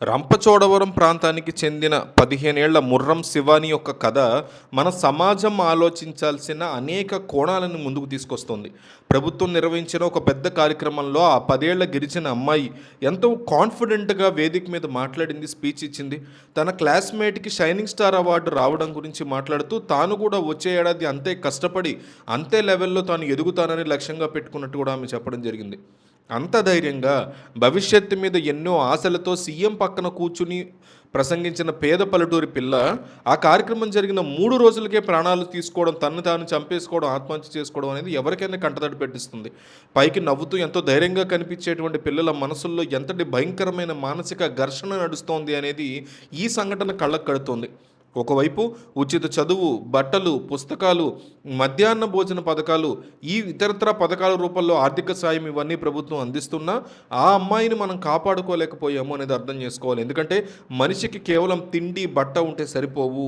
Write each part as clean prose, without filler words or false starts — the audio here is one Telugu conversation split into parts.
రంపచోడవరం ప్రాంతానికి చెందిన 15 ఏళ్ల ముర్రం శివాని యొక్క కథ మన సమాజం ఆలోచించాల్సిన అనేక కోణాలను ముందుకు తీసుకొస్తుంది. ప్రభుత్వం నిర్వహించిన ఒక పెద్ద కార్యక్రమంలో ఆ 10 ఏళ్ల గిరిజన అమ్మాయి ఎంతో కాన్ఫిడెంట్‌గా వేదిక మీద మాట్లాడింది, స్పీచ్ ఇచ్చింది. తన క్లాస్‌మేట్‌కి షైనింగ్ స్టార్ అవార్డు రావడం గురించి మాట్లాడుతూ తాను కూడా వచ్చే ఏడాది అంతే కష్టపడి, అంతే లెవెల్‌లో తాను ఎదుగుతానని లక్ష్యంగా పెట్టుకున్నట్టు కూడా ఆమె చెప్పడం జరిగింది. అంత ధైర్యంగా భవిష్యత్తు మీద ఎన్నో ఆశలతో సీఎం పక్కన కూర్చుని ప్రసంగించిన పేద పల్లెటూరి పిల్ల ఆ కార్యక్రమం జరిగిన 3 రోజులకే ప్రాణాలు తీసుకోవడం, తన్ను తాను చంపేసుకోవడం, ఆత్మహత్య చేసుకోవడం అనేది ఎవరికైనా కంటతడి పెట్టిస్తుంది. పైకి నవ్వుతూ ఎంతో ధైర్యంగా కనిపించేటువంటి పిల్లల మనసుల్లో ఎంతటి భయంకరమైన మానసిక ఘర్షణ నడుస్తోంది అనేది ఈ సంఘటన కళ్ళకు కడుతోంది. ఒకవైపు ఉచిత చదువు, బట్టలు, పుస్తకాలు, మధ్యాహ్న భోజన పథకాలు, ఈ ఇతరత్ర పథకాల రూపంలో ఆర్థిక సాయం ఇవన్నీ ప్రభుత్వం అందిస్తున్నా ఆ అమ్మాయిని మనం కాపాడుకోలేకపోయాము అనేది అర్థం చేసుకోవాలి. ఎందుకంటే మనిషికి కేవలం తిండి, బట్ట ఉంటే సరిపోవు,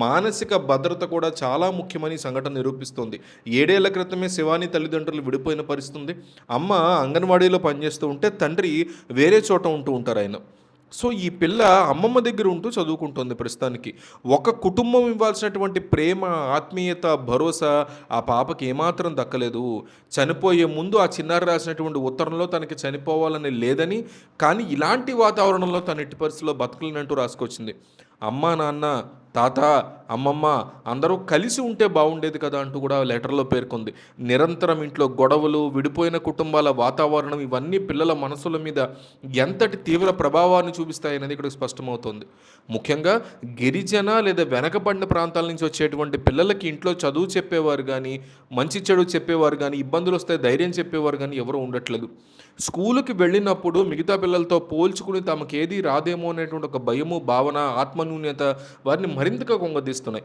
మానసిక భద్రత కూడా చాలా ముఖ్యమని ఈ సంఘటన నిరూపిస్తుంది. 7 ఏళ్ల క్రితమే శివాని తల్లిదండ్రులు విడిపోయిన పరిస్థితి ఉంది. అమ్మ అంగన్వాడీలో పనిచేస్తూ ఉంటే తండ్రి వేరే చోట ఉంటూ ఉంటారు ఆయన. సో, ఈ పిల్ల అమ్మమ్మ దగ్గర ఉంటూ చదువుకుంటుంది ప్రస్తుతానికి. ఒక కుటుంబం ఇవ్వాల్సినటువంటి ప్రేమ, ఆత్మీయత, భరోసా ఆ పాపకి ఏమాత్రం దక్కలేదు. చనిపోయే ముందు ఆ చిన్నారి రాసినటువంటి ఉత్తరంలో తనకి చనిపోవాలని లేదని, కానీ ఇలాంటి వాతావరణంలో తను ఎట్టి పరిస్థితిలో బతకలేనంటూ రాసుకొచ్చింది. అమ్మా, నాన్న, తాత, అమ్మమ్మ అందరూ కలిసి ఉంటే బాగుండేది కదా అంటూ కూడా లెటర్లో పేర్కొంది. నిరంతరం ఇంట్లో గొడవలు, విడిపోయిన కుటుంబాల వాతావరణం ఇవన్నీ పిల్లల మనసుల మీద ఎంతటి తీవ్ర ప్రభావాన్ని చూపిస్తాయనేది ఇక్కడ స్పష్టమవుతుంది. ముఖ్యంగా గిరిజన లేదా వెనకబడిన ప్రాంతాల నుంచి వచ్చేటువంటి పిల్లలకి ఇంట్లో చదువు చెప్పేవారు కానీ, మంచి చెడు చెప్పేవారు కానీ, ఇబ్బందులు వస్తే ధైర్యం చెప్పేవారు కానీ ఎవరు ఉండట్లేదు. స్కూలుకి వెళ్ళినప్పుడు మిగతా పిల్లలతో పోల్చుకుని తమకేది రాదేమో అనేటువంటి ఒక భయము, భావన, ఆత్మన్యూన్యత వారిని మరింతగా కుంగదీస్తున్నాయి.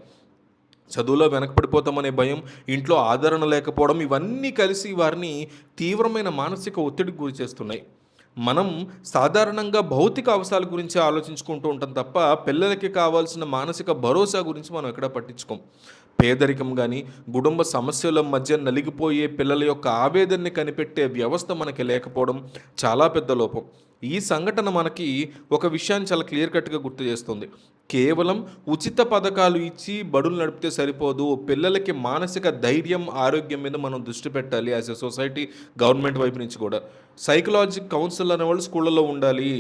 చదువులో వెనకపడిపోతామనే భయం, ఇంట్లో ఆదరణ లేకపోవడం ఇవన్నీ కలిసి వారిని తీవ్రమైన మానసిక ఒత్తిడికి గురి చేస్తున్నాయి. మనం సాధారణంగా భౌతిక అవసరాల గురించి ఆలోచించుకుంటూ ఉంటాం తప్ప పిల్లలకి కావాల్సిన మానసిక భరోసా గురించి మనం ఎక్కడా పట్టించుకోం. పేదరికం కానీ, కుటుంబ సమస్యల మధ్య నలిగిపోయే పిల్లల యొక్క ఆవేదనని కనిపెట్టే వ్యవస్థ మనకి లేకపోవడం చాలా పెద్ద లోపం. ఈ సంఘటన మనకి ఒక విషయాన్ని చాలా క్లియర్ కట్గా గుర్తు చేస్తుంది. కేవలం ఉచిత పథకాలు ఇచ్చి బడులు నడిపితే సరిపోదు. పిల్లలకి మానసిక ధైర్యం, ఆరోగ్యం మీద మనం దృష్టి పెట్టాలి యాజ్ ఎ సొసైటీ, గవర్నమెంట్ వైపు నుంచి కూడా. సైకలాజిక్ కౌన్సిల్ అనేవాళ్ళు స్కూళ్ళలో ఉండాలి.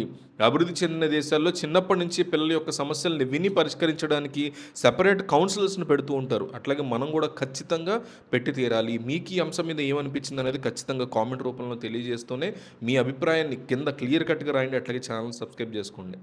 అభివృద్ధి చెందిన దేశాల్లో చిన్నప్పటి నుంచి పిల్లల యొక్క సమస్యల్ని విని పరిష్కరించడానికి సెపరేట్ కౌన్సిలర్స్ని పెడుతూ ఉంటారు. అట్లాగే మనం కూడా ఖచ్చితంగా పెట్టి తీరాలి. మీకు ఈ అంశం మీద ఏమనిపించింది అనేది ఖచ్చితంగా కామెంట్ రూపంలో తెలియజేస్తూనే మీ అభిప్రాయాన్ని కింద క్లియర్ కట్గా రాయండి. అట్లాగే ఛానల్ సబ్స్క్రైబ్ చేసుకోండి.